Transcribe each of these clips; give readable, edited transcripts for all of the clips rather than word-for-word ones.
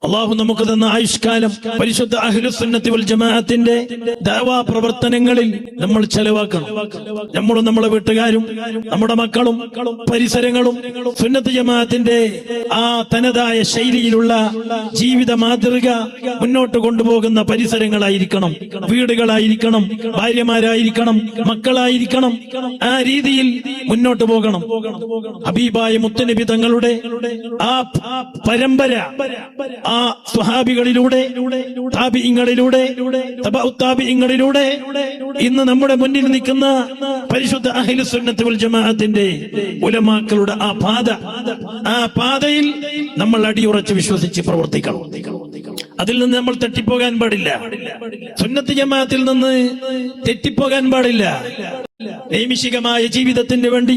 അള്ളാഹു നമുക്ക് തന്ന ആയുഷ്കാലം പരിശുദ്ധ അഹ്ലുസുന്നത്തി വൽ ജമാഅത്തിന്റെ ദഅവാ പ്രവർത്തനങ്ങളിൽ നമ്മൾ ചെലവാക്കണം. നമ്മളും നമ്മളെ വീട്ടുകാരും നമ്മുടെ മക്കളും പരിസരങ്ങളും സുന്നത്ത് ജമാഅത്തിന്റെ ആ തനതായ ശൈലിയിലുള്ള ജീവിത മാതൃക മുന്നോട്ട് കൊണ്ടുപോകുന്ന പരിസരങ്ങളായിരിക്കണം, വീടുകളായിരിക്കണം, ഭാര്യമാരായിരിക്കണം, മക്കളായിരിക്കണം. ആ രീതിയിൽ മുന്നോട്ട് പോകണം. ഹബീബായ മുത്തുനബി തങ്ങളുടെ ആ പരമ്പര, ആ സ്വഹാബികളിലൂടെ, താബിഈങ്ങളിലൂടെ, തബഉ താബിഈങ്ങളിലൂടെ ഇന്ന് നമ്മുടെ മുന്നിൽ നിൽക്കുന്ന പരിശുദ്ധ അഹ്ലുസുന്നത്ത് വൽ ജമാഅത്തിന്റെ ഉലമാക്കളുടെ ആ പാതയിൽ നമ്മൾ അടിയുറച്ച് വിശ്വസിച്ച് പ്രവർത്തിക്കണം. അതിൽ നിന്ന് നമ്മൾ തെറ്റിപ്പോകാൻ പാടില്ല. സുന്നത്ത് ജമാഅത്തിൽ നിന്ന് തെറ്റിപ്പോകാൻ പാടില്ല. നൈമിഷികമായ ജീവിതത്തിന് വേണ്ടി,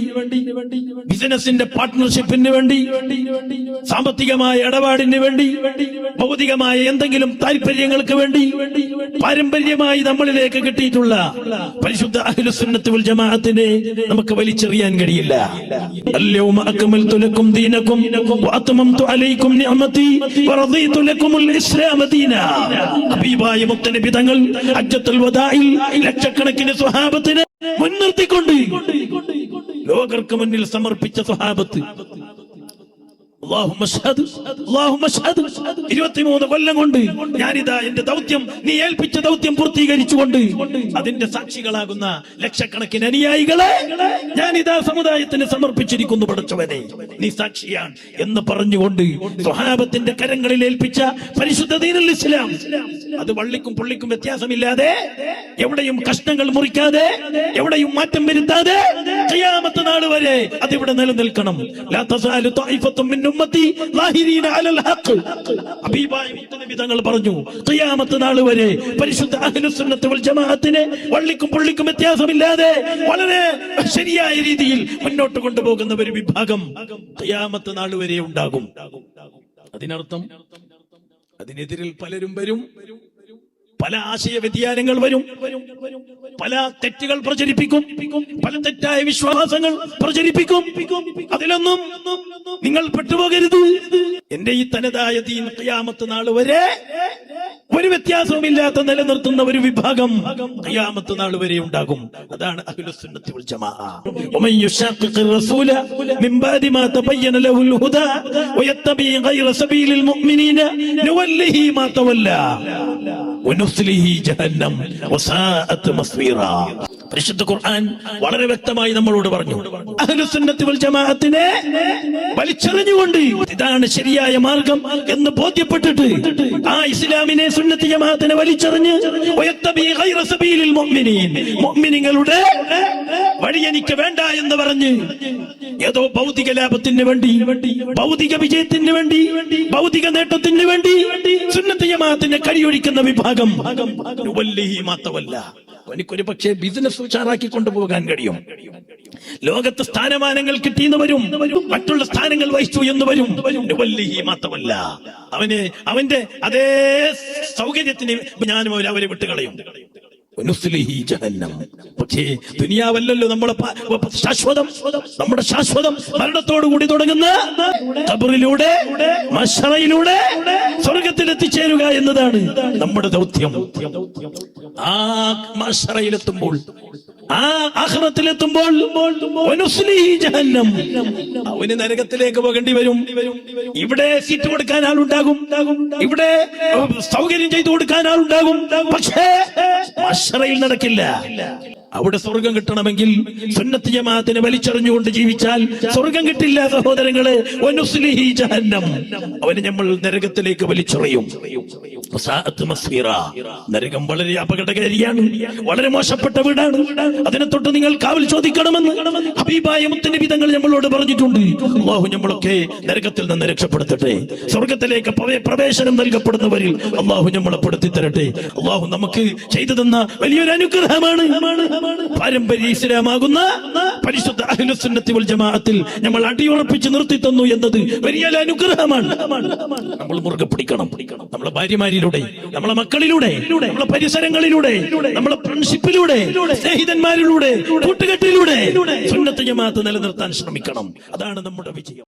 ബിസിനസിന്റെ പാർട്ട്ണർഷിപ്പിന് വേണ്ടി, സാമ്പത്തികമായ ഇടപാടിന് വേണ്ടി, ഭൗതികമായ എന്തെങ്കിലും താല്പര്യങ്ങൾക്ക് വേണ്ടി പാരമ്പര്യമായി നമ്മളിലേക്ക് കിട്ടിയിട്ടുള്ള പരിശുദ്ധ അഹ്ലുസുന്നത്ത് വൽ ജമാഅത്തിനെ നമുക്ക് വലിച്ചെറിയാൻ കഴിയില്ല. അൽയൗമ അക്മൽതു ലക്കും ദീനക്കും വഅത്മംതു അലൈക്കും നിഅമതി വറദീതു ലക്കുമുൽ ഇസ്ലാമ ദീനാ. ഹബീബായ മുത്തുനബി തങ്ങൾ ഹജ്ജത്തുൽ വദാഇൽ ലക്ഷക്കണക്കിന് സ്വഹാബത്തിനെ മുൻനിർത്തിക്കൊണ്ട് ലോകർക്ക് മുന്നിൽ സമർപ്പിച്ച സ്വഹാബത്ത് 23 കൊല്ലം കൊണ്ട് ഞാനിതാ എന്റെ ദൗത്യം, നീ ഏൽപ്പിച്ച ദൗത്യം പൂർത്തീകരിച്ചുകൊണ്ട് അതിന്റെ സാക്ഷികളാകുന്ന ലക്ഷക്കണക്കിന് അനുയായികളെ ഞാനിതാ സമുദായത്തിന് സമർപ്പിച്ചിരിക്കുന്നു. പടച്ചവനെ, നീ സാക്ഷിയാണ് എന്ന് പറഞ്ഞുകൊണ്ട് സ്വഹാബത്തിന്റെ കരങ്ങളിൽ ഏൽപ്പിച്ച പരിശുദ്ധ ദീനുൽ ഇസ്ലാം, അത് വള്ളിക്കും പുള്ളിക്കും വ്യത്യാസമില്ലാതെ, എവിടെയും കഷ്ണങ്ങൾ മുറിക്കാതെ, എവിടെയും മാറ്റം വരുത്താതെ ഖിയാമത്ത് നാൾ വരെ അതിവിടെ നിലനിൽക്കണം. ലാ തസാലു ത്വായിഫത്തും മിൻ ഉമ്മത്തി ളാഹിരീന അലൽ ഹഖ്. ഹബീബായ മുത്തുനബി തങ്ങൾ പറഞ്ഞു, ഖിയാമത്ത് നാൾ വരെ പരിശുദ്ധ അഹ്ലുസുന്നത്ത് വൽ ജമാഅത്തിനെ വള്ളിക്കും പുള്ളിക്കും വ്യത്യാസമില്ലാതെ വളരെ ശരിയായ രീതിയിൽ മുന്നോട്ട് കൊണ്ടുപോകുന്ന ഒരു വിഭാഗം ഖിയാമത്ത് നാൾ വരെ ഉണ്ടാകും. അതിനർത്ഥം അതിനെതിരിൽ പലരും വരും, പല ആശയ വ്യതിയാനങ്ങൾ വരും, പല തെറ്റുകൾ പ്രചരിപ്പിക്കും, പല തെറ്റായ വിശ്വാസങ്ങൾ പ്രചരിപ്പിക്കും. അതിലൊന്നും നിങ്ങൾ പെട്ടുപോകരുത്. എന്റെ ഈ തനതായ ദീൻ ഖിയാമത്ത് നാൾ വരെ ഒരു വ്യത്യാസവുമില്ലാത്ത നിലനിർത്തുന്ന ഒരു വിഭാഗം ഖിയാമത്ത് നാൾ വരെ ഉണ്ടാകും. അതാണ് അഹ്ലുസുന്നത്തി വൽ ജമാഅ. വമൻ യുശാഖിഖിർ റസൂല മിൻ ബഅദി മാ തബയ്യന ലഹുൽ ഹുദാ വയത്തബി ഗൈറ സബീലിൽ മുഅ്മിനീന നുവല്ലിഹി മാ തവല്ലാ വനുസ്ലിഹി ജഹന്നം വസാഅത് മസ്വീറാ. പരിശുദ്ധ ഖുർആൻ വളരെ വ്യക്തമായി നമ്മളോട് പറഞ്ഞു, അഹ്ലുസുന്നത്തി വൽ ജമാഅത്തിനെ വലിച്ചെറിഞ്ഞുകൊണ്ട് ഇതാണ് ശരിയായ മാർഗം എന്ന് ബോധ്യപ്പെട്ടിട്ട് ആ ഇസ്ലാമിനെ, സുന്നത്തി ജമാഅത്തിനെ വലിച്ചെറിഞ്ഞ് വയത്തബി ഗൈറ സബീലിൽ മുഅ്മിനീൻ, മുഅ്മിനീങ്ങളുടെ വഴി എനിക്ക് വേണ്ട എന്ന് പറഞ്ഞ് ഏതോ ഭൗതിക ലാഭത്തിന് വേണ്ടി, ഭൗതിക വിജയത്തിന് വേണ്ടി, ഭൗതിക നേട്ടത്തിന് വേണ്ടി സുന്നത്തി ജമാഅത്തിനെ കടിയൊഴിക്കുന്ന വിഭാഗം എനിക്കൊരു പക്ഷേ ബിസിനസ് ഉഷാറാക്കി കൊണ്ടുപോകാൻ കഴിയും, ലോകത്ത് സ്ഥാനമാനങ്ങൾ കിട്ടിയെന്ന് വരും, മറ്റുള്ള സ്ഥാനങ്ങൾ വഹിച്ചു എന്ന് വരും. മാത്രമല്ല അവന്റെ അതേ സൗകര്യത്തിന് ഞാനും അവരെ വിട്ടുകളയും. പക്ഷേ ദുനിയാവല്ലല്ലോ നമ്മളെ ശാശ്വതം. നമ്മുടെ ശാശ്വതം മരണത്തോടു കൂടി തുടങ്ങുന്ന ഖബറിലൂടെ, മഹ്ശറയിലൂടെ സ്വർഗത്തിൽ എത്തിച്ചേരുക എന്നതാണ് നമ്മുടെ ദൗത്യം. ആ മഹ്ശറയിലെത്തുമ്പോൾ, ആ ആഖിറത്തിലെത്തുമ്പോൾ അവന് നരകത്തിലേക്ക് പോകേണ്ടി വരും. ഇവിടെ സീറ്റ് കൊടുക്കാൻ ആളുണ്ടാകും, ഇവിടെ സൗകര്യം ചെയ്തു കൊടുക്കാൻ ആളുണ്ടാകും. പക്ഷേ മഹ്ശറയിൽ നടക്കില്ല. അവിടെ സ്വർഗം കിട്ടണമെങ്കിൽ സുന്നത്ത് ജമാഅത്തിനെ വലിച്ചെറിഞ്ഞുകൊണ്ട് ജീവിച്ചാൽ സ്വർഗം കിട്ടില്ല സഹോദരങ്ങളെ. വനുസ്ലിഹി ജഹന്നം, അവനെ നമ്മൾ നരകത്തിലേക്ക് വലിച്ചെറിയും. നരകം വളരെ അപകടകാരിയാണ്, വളരെ മോശപ്പെട്ട വീടാണ്. അതിനെ തൊട്ട് നിങ്ങൾ കാവൽ ചോദിക്കണമെന്ന് ഹബീബായ മുത്തുനബി തങ്ങൾ നമ്മളോട് പറഞ്ഞിട്ടുണ്ട്. അല്ലാഹു നമ്മളൊക്കെ നരകത്തിൽ നിന്ന് രക്ഷപ്പെടുത്തട്ടെ, സ്വർഗത്തിലേക്ക് പ്രവേശനം നൽകപ്പെടുന്നവരിൽ അല്ലാഹു നമ്മളെ പെടുത്തി തരട്ടെ. അല്ലാഹു നമുക്ക് ചെയ്തു തന്ന വലിയൊരു അനുഗ്രഹമാണ് പാരമ്പര്യ ഇസ്ലാമാകുന്ന പരിശുദ്ധ അഹ്ലുസുന്നത്തി വൽ ജമാഅത്തിൽ നമ്മൾ അടിയുറപ്പിച്ച് നിർത്തി തന്നു എന്നത് വലിയ അനുഗ്രഹമാണ്. നമ്മൾ മുറുകെ പിടിക്കണം. നമ്മളെ ഭാര്യമാരിലൂടെ, നമ്മളെ മക്കളിലൂടെ, നമ്മളെ പരിസരങ്ങളിലൂടെ, നമ്മളെ ഫ്രണ്ട്ഷിപ്പിലൂടെ, സ്നേഹിതന്മാരിലൂടെ, കൂട്ടുകെട്ടിലൂടെ സുന്നത്ത് ജമാഅത്ത് നിലനിർത്താൻ ശ്രമിക്കണം. അതാണ് നമ്മുടെ വിജയം.